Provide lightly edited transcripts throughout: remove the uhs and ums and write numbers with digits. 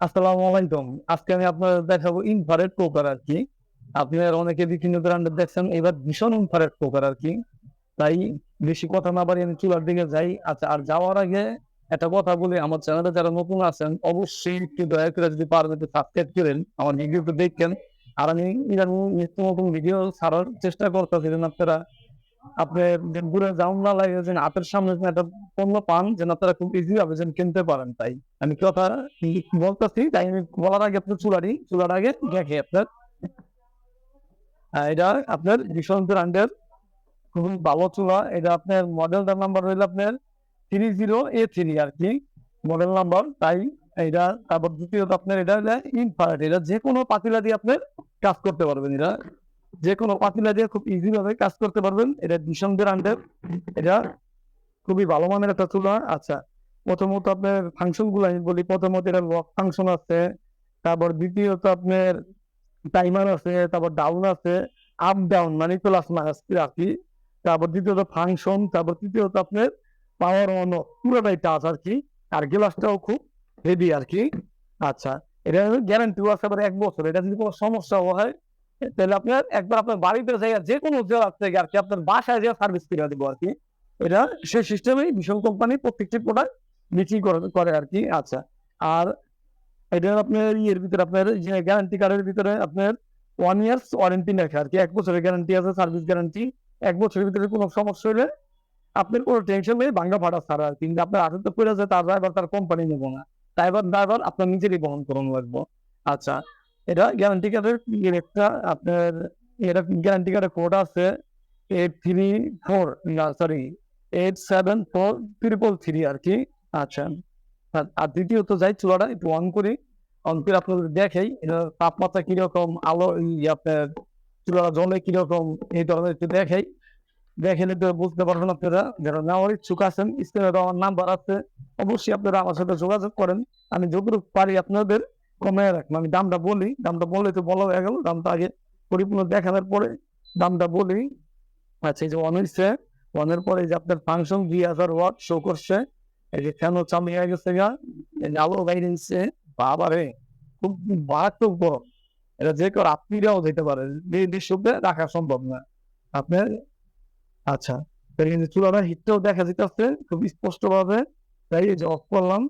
আসসালামু আলাইকুম। আজকে আমি আপনাদের দেখাবো ইনফ্রারেড কুকার আরকি। আপনারা অনেকে বিভিন্ন ব্র্যান্ডের দেখছেন, এবার ভীষণ ইনফ্রারেড কুকার আরকি। তাই বেশি কথা না বাড়িয়ে আমি চুলার দিকে যাই। আচ্ছা, আর যাওয়ার আগে একটা কথা বলি, আমার চ্যানেলে যারা নতুন আছেন অবশ্যই একটু দয়া করে যদি পারেন একটু সাবস্ক্রাইব করেন, আমার ভিডিওটা দেখেন। আর আমি ইদানিং নিত্য নতুন ভিডিও ছাড়ার চেষ্টা করতেছি যেন আপনার ঘুরে যাওন না লাগে, যে হাতের সামনে যেন একটা পণ্য পান, যেন আপনারা খুব ইজি ভাবে যেন কিনতে পারেন। তাই আমি কথা বলতেছি, তাই আমি বলার আগে আপনার চুলার আগে দেখে আপনার এটা আপনার ভীষণ ব্র্যান্ডের খুবই ভালো চুলা। এটা আপনার মডেলটার নাম্বার হইলো আপনার 30A3 আর কি মডেল নাম্বার। তাই এটা তারপর দ্বিতীয়ত আপনার এটা হলো ইনফ্রারেড। এটা যে কোনো পাতিলা দিয়ে আপনার কাজ করতে পারবেন। এটা যে কোনো পাতিলা দিয়ে খুব ইজি ভাবে কাজ করতে পারবেন। এটা ভীষণ ব্র্যান্ডের, এটা খুবই ভালো মানের একটা চুলা। আচ্ছা, প্রথমত আপনার ফাংশন গুলো আমি বলি। প্রথমত এটা লক ফাংশন আছে, তারপর দ্বিতীয়ত আপনার টাইমার আছে, তারপর ডাউন আছে, আপ ডাউন মানে প্লাস মাইনাস আর কি। তারপর দ্বিতীয়ত ফাংশন, তারপর তৃতীয়ত আপনার পাওয়ার অন অফ, পুরোটাই টাচ আর কি। আর গ্লাসটাও খুব হেভি আর কি। আচ্ছা, এটা গ্যারান্টিও আছে আবার 1 বছর। এটা যদি কোনো সমস্যা হয় তাহলে আপনার একবার আপনার বাড়িতে যাই যে কোনো জেলা থেকে আর কি আপনার বাসায় যে সার্ভিস করে দেবো আর কি। এটা সেই সিস্টেমে ভীষণ কোম্পানি প্রত্যেকটি প্রোডাক্ট বিক্রি করে আর কি। আচ্ছা, আর এটা আপনার ইয়ের ভিতরে আপনার যে গ্যারান্টি কার্ডের ভিতরে আপনার 1 ইয়ার্স ওয়ারেন্টি রাখে আর কি। 1 বছরের গ্যারান্টি আছে, সার্ভিস গ্যারান্টি। 1 বছরের ভিতরে কোনো সমস্যা হলে আপনার কোনো টেনশন নেই, ভাঙ্গা ফাটা ছাড়া আর কি। কিন্তু আপনার হাতে তো পড়ে যায়, তার ড্রাইভার তার কোম্পানি নেবো না, ড্রাইভার আপনার নিজেরই বহন করুন লাগবো। আচ্ছা, এটা গ্যারান্টি কার্ডের একটা আপনার এটা গ্যারান্টি কার্ডের কোড আছে 834, না সরি 874333 আর কি। আচ্ছা, আর দ্বিতীয়ত যাই চুলাটা একটু অন করি। অন করে আপনাদের দেখাই এটা তাপমাত্রা কিরকম, আলো আপনার চুলাটা জলে কিরকম, এই ধরনের একটু দেখাই। দেখেন তো বুঝতে পারবেন আপনারা। যারা নেওয়ার ইচ্ছুক আছেন, স্ক্রিনে আমার নাম্বার আছে, অবশ্যই আপনারা আমার সাথে যোগাযোগ করেন। আমি যতটুকু পারি আপনাদের কমে রাখবো। আমি দামটা বললে তো বলা হয়ে গেল, দামটা আগে পরিপূর্ণ দেখানোর পরে দামটা বলি। আচ্ছা, এই যে অন হয়েছে, অনের পরে যে আপনার ফাংশন 2000 ওয়াট শো করছে। এই যে ফ্যানও চালু হয়ে গেছে গা, এই যে আলো বাইরেছে। বাবারে, খুব মারাত্মক গরম। এটা যে কেউ রাত্রিরাও যেতে পারে, নিঃশব্দে রাখা সম্ভব না আপনার। আচ্ছা, তাই কিন্তু চুলাটার হিটটাও দেখা যেতেছে খুব স্পষ্ট ভাবে। তাই এই যে অফ করলাম,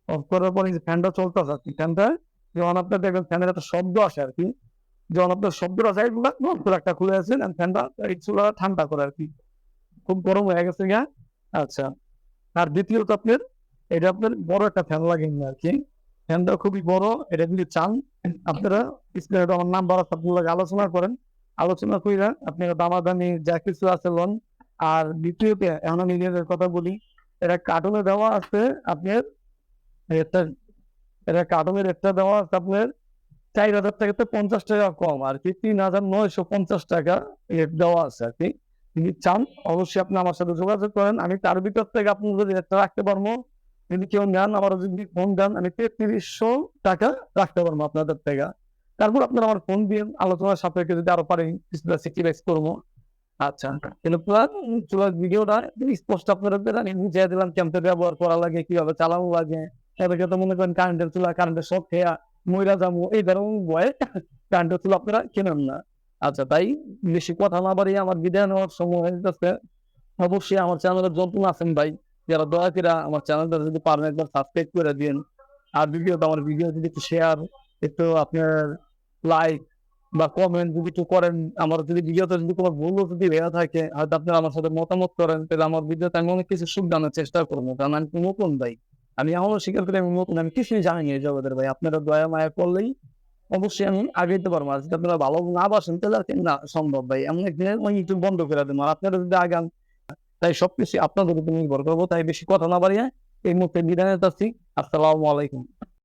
অফ করার পরে যে ফ্যানটা চলতেছে আর কি। ফ্যানটা যখন আপনার দেখবেন ফ্যানের একটা শব্দ আসে আর কি, যখন আপনার শব্দটা যায় একটা খুলে আছে ফ্যানটা, এই চুলা ঠান্ডা করে আর কি। খুব গরম হয়ে গেছে গা। আচ্ছা, আর দ্বিতীয়ত আপনার এটা আপনার বড় একটা ফ্যান লাগে আর কি। ফ্যানটা খুবই বড়। এটা যদি চান আপনারা স্ক্রিনে আমার নাম্বার আছে, আপনারা আলোচনা করেন। আলোচনা কইরা আপনারা দামাদামি যা কিছু আছে লোন। আর দ্বিতীয়ত এখন আমি নিজেদের কথা বলি, এটা কার্টুনে দেওয়া আছে আপনার একটা, এটা কার্টুনের একটা দেওয়া আছে আপনার 4000 টাকা তো 50 টাকা কম আর কি, 3950 টাকা রেট দেওয়া আছে আর কি। যদি চান অবশ্যই আপনি আমার সাথে যোগাযোগ করেন, আমি তার ভিতর থেকে আপনি যদি রেটটা রাখতে পারবো। যদি কেউ নেন, আমার যদি ফোন দেন, আমি 3300 টাকা রাখতে পারবো আপনাদের থেকে। তারপর আপনারা আমার ফোন দিয়ে আলোচনার সাপেক্ষে যদি আরো পারেন কিছুটা স্যাক্রিফাইস করবো। আচ্ছা, কিন্তু চুলার ভিডিওটা স্পষ্ট আপনারা আমি বুঝিয়ে দিলাম কেমন ব্যবহার করা লাগে, কিভাবে চালানো লাগে। এবার তো মনে করেন কারেন্টের চুলা, কারেন্টের শখ খেয়া মহিলা যাবো এই ধরনের ভয়ে কারেন্টের চুলা আপনারা কেনেন না। আচ্ছা, তাই বেশি কথা না বাড়িয়ে আমার বিদায় নেওয়ার সময় হয়ে যাচ্ছে। অবশ্যই আমার চ্যানেলের যন্ত্রণা আছেন ভাই, যারা দয়া করে আমার চ্যানেলটা যদি পারেন একবার সাবস্ক্রাইব করে দিন। আর ভিডিওটা আমার ভিডিও যদি একটু শেয়ার, একটু আপনার লাইক বা কমেন্ট যদি একটু করেন। আমার যদি ভিডিওতে যদি কোনো ভুল যদি হয়ে থাকে, হয়তো আপনারা আমার সাথে মতামত করেন, তাহলে আমার ভিডিওতে আমি অনেক কিছু সুবিধানোর চেষ্টা করবো। কারণ আমি নতুন ভাই, আমি এখনো স্বীকার করি আমি নতুন, আমি কিছুই জানি না এই জগতের ভাই। আপনারা দয়া মায়া করলেই অবশ্যই আমি আগে যেতে পারবো। আর যদি আপনারা ভালো না বাসেন তাহলে আর কি না সম্ভব ভাই, এমন একদিন ওই ইউটিউব বন্ধ করে দেবো। আর আপনারা যদি আগান, তাই সবকিছু আপনাদের উপর নির্ভর করবো। তাই বেশি কথা না বাড়িয়ে এই মুহূর্তে বিদায় নিতে চাচ্ছি। আসসালামু আলাইকুম।